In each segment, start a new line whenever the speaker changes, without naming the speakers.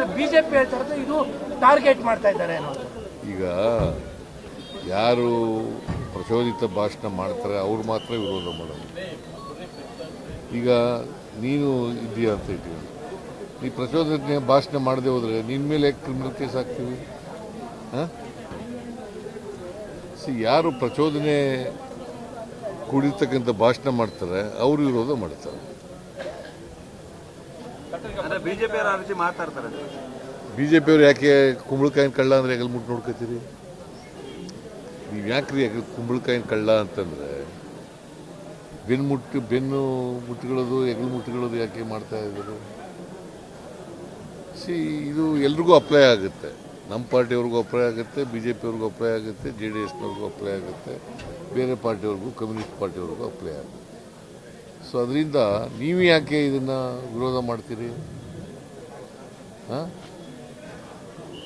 ಆದ್ರೆ ಬಿಜೆಪಿ ಹೇಳ್ತಾ ಇರೋದು ಇದು ಟಾರ್ಗೆಟ್ ಮಾಡ್ತಾ ಇದ್ದಾರೆ ಅನ್ನೋದು.
ಈಗ ಯಾರು ಪ್ರಚೋದಿತ ಭಾಷಣ ಮಾಡ್ತಾರೆ ಅವ್ರು ಮಾತ್ರ ವಿರೋಧ ಮಾಡೋದು. ಈಗ ನೀನು ಇದೆಯಾ ಅಂತ ಇದ್ದೀವಿ, ನೀ ಪ್ರಚೋದನೆ ಭಾಷಣ ಮಾಡದೆ ಹೋದರೆ ನಿನ್ನ ಮೇಲೆ ಕ್ರಿಮಿನಲ್ ಕೇಸ್ ಹಾಕ್ತೀವಿ. ಹಾಂ, ಯಾರು ಪ್ರಚೋದನೆ ಕೂಡಿರ್ತಕ್ಕಂಥ ಭಾಷಣ ಮಾಡ್ತಾರೆ ಅವರು ವಿರೋಧ ಮಾಡ್ತಾರೆ. ಬಿಜೆಪಿಯವ್ರು ಯಾಕೆ ಕುಂಬಳಕಾಯಿನ ಕಳ್ಳ ಅಂದ್ರೆ ಹೆಗಲ್ ಮುಟ್ಟು ನೋಡ್ಕೋತೀರಿ? ನೀವು ಯಾಕ್ರಿ ಕುಂಬಳಕಾಯಿನ ಕಳ್ಳ ಅಂತಂದ್ರೆ ಬೆನ್ನು ಮುಟ್ಟುಗಳದು ಹೆಗಲು ಮುಟ್ಟುಗಳದು ಯಾಕೆ ಮಾಡ್ತಾ ಇದ್ದಾರೆ? ಇದು ಎಲ್ರಿಗೂ ಅಪ್ಲೈ ಆಗುತ್ತೆ. ನಮ್ಮ ಪಾರ್ಟಿಯವ್ರಿಗೂ ಅಪ್ಲೈ ಆಗುತ್ತೆ, ಬಿಜೆಪಿಯವ್ರಿಗೂ ಅಪ್ಲೈ ಆಗುತ್ತೆ, JDSನವ್ರಿಗೂ ಅಪ್ಲೈ ಆಗುತ್ತೆ, ಬೇರೆ ಪಾರ್ಟಿಯವ್ರಿಗೂ, ಕಮ್ಯುನಿಸ್ಟ್ ಪಾರ್ಟಿಯವ್ರಿಗೂ ಅಪ್ಲೈ ಆಗುತ್ತೆ. ಸೊ ಅದರಿಂದ ನೀವು ಯಾಕೆ ಇದನ್ನು ವಿರೋಧ ಮಾಡ್ತೀರಿ? ಹಾಂ,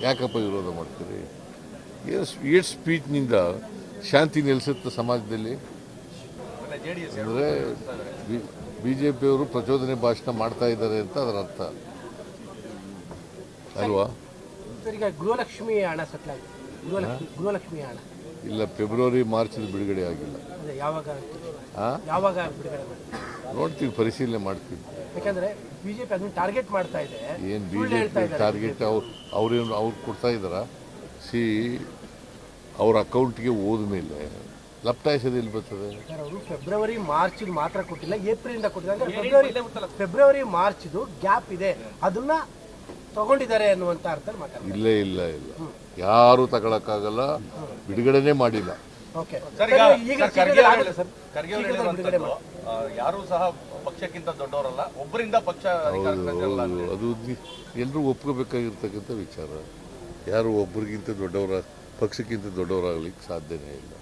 ಯಾಕಪ್ಪ ವಿರೋಧ ಮಾಡ್ತೀರಿ? ಏಟ್ ಸ್ಪೀಚ್ನಿಂದ ಶಾಂತಿ ನೆಲೆಸುತ್ತೆ ಸಮಾಜದಲ್ಲಿ? ಅಂದರೆ ಬಿಜೆಪಿಯವರು ಪ್ರಚೋದನೆ ಭಾಷಣ ಮಾಡ್ತಾ ಇದ್ದಾರೆ ಅಂತ ಅದರ ಅರ್ಥ ಅಲ್ವಾ?
ಈಗ ಗೃಹಲಕ್ಷ್ಮಿ ಹಣ ಸೆಟ್ಲಾಗಿದೆ. ಗೃಹಲಕ್ಷ್ಮಿ ಹಣ
ಇಲ್ಲ, ಫೆಬ್ರವರಿ ಮಾರ್ಚ್ ಬಿಡುಗಡೆ ಆಗಿಲ್ಲ.
ಯಾವಾಗ ಬಿಡುಗಡೆ
ನೋಡ್ತೀವಿ, ಪರಿಶೀಲನೆ ಮಾಡ್ತೀವಿ.
ಯಾಕಂದ್ರೆ ಬಿಜೆಪಿ ಅದನ್ನ ಟಾರ್ಗೆಟ್ ಮಾಡ್ತಾ ಇದೆ.
ಏನು ಬಿಜೆಪಿ ಟಾರ್ಗೆಟ್? ಅವ್ರು ಕೊಡ್ತಾ ಇದ್ದಾರ? ಅವ್ರ ಅಕೌಂಟ್ಗೆ ಹೋದ ಮೇಲೆ ಲಪ್ಟಾಯಿಸೋದು ಎಲ್ಲಿ ಬರ್ತದೆ?
ಅವರು ಫೆಬ್ರವರಿ ಮಾರ್ಚ್ ಮಾತ್ರ ಕೊಟ್ಟಿಲ್ಲ, ಏಪ್ರಿಲ್ ಇಂದ ಕೊಟ್ಟಿದ್ದಾರೆ. ಫೆಬ್ರವರಿ ಮಾರ್ಚ್ ಗ್ಯಾಪ್ ಇದೆ, ಅದನ್ನ ತಗೊಂಡಿದ್ದಾರೆ ಅನ್ನುವಂತ ಅರ್ಥ ಮಾತಾಡ್ತಾರೆ.
ಇಲ್ಲ ಇಲ್ಲ ಇಲ್ಲ, ಯಾರು ತಗೊಳಕ್ಕಾಗಲ್ಲ, ಬಿಡುಗಡೆನೇ ಮಾಡಿಲ್ಲ.
ಯಾರು ಸಹ ಪಕ್ಷಕ್ಕಿಂತ ದೊಡ್ಡವರಲ್ಲ, ಒಬ್ಬರಿಂದ ಪಕ್ಷ
ಅದು ಎಲ್ಲರೂ ಒಪ್ಕೋಬೇಕಾಗಿರ್ತಕ್ಕಂಥ ವಿಚಾರ. ಯಾರು ಒಬ್ಬರಿಗಿಂತ ದೊಡ್ಡವರ, ಪಕ್ಷಕ್ಕಿಂತ ದೊಡ್ಡವರಾಗ್ಲಿಕ್ಕೆ ಸಾಧ್ಯನೇ ಇಲ್ಲ.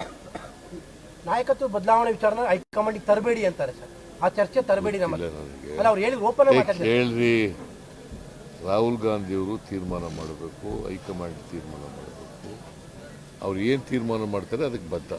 ನಾಯಕತ್ವ ಬದಲಾವಣೆ ವಿಚಾರನ ಹೈಕಮಾಂಡ್ ತರಬೇಡಿ ಅಂತಾರೆ ಸರ್. ಆ ಚರ್ಚೆ ತರಬೇಡಿ ನಮಗೆ. ಅಲ್ಲ, ಅವ್ರು ಹೇಳಿ ಓಪನ್
ಹೇಳ್ರಿ, ರಾಹುಲ್ ಗಾಂಧಿಯವರು ತೀರ್ಮಾನ ಮಾಡಬೇಕು, ಹೈಕಮಾಂಡ್ ತೀರ್ಮಾನ ಮಾಡಬೇಕು. ಅವ್ರು ಏನು ತೀರ್ಮಾನ ಮಾಡ್ತಾರೆ ಅದಕ್ಕೆ ಬದ್ಧ.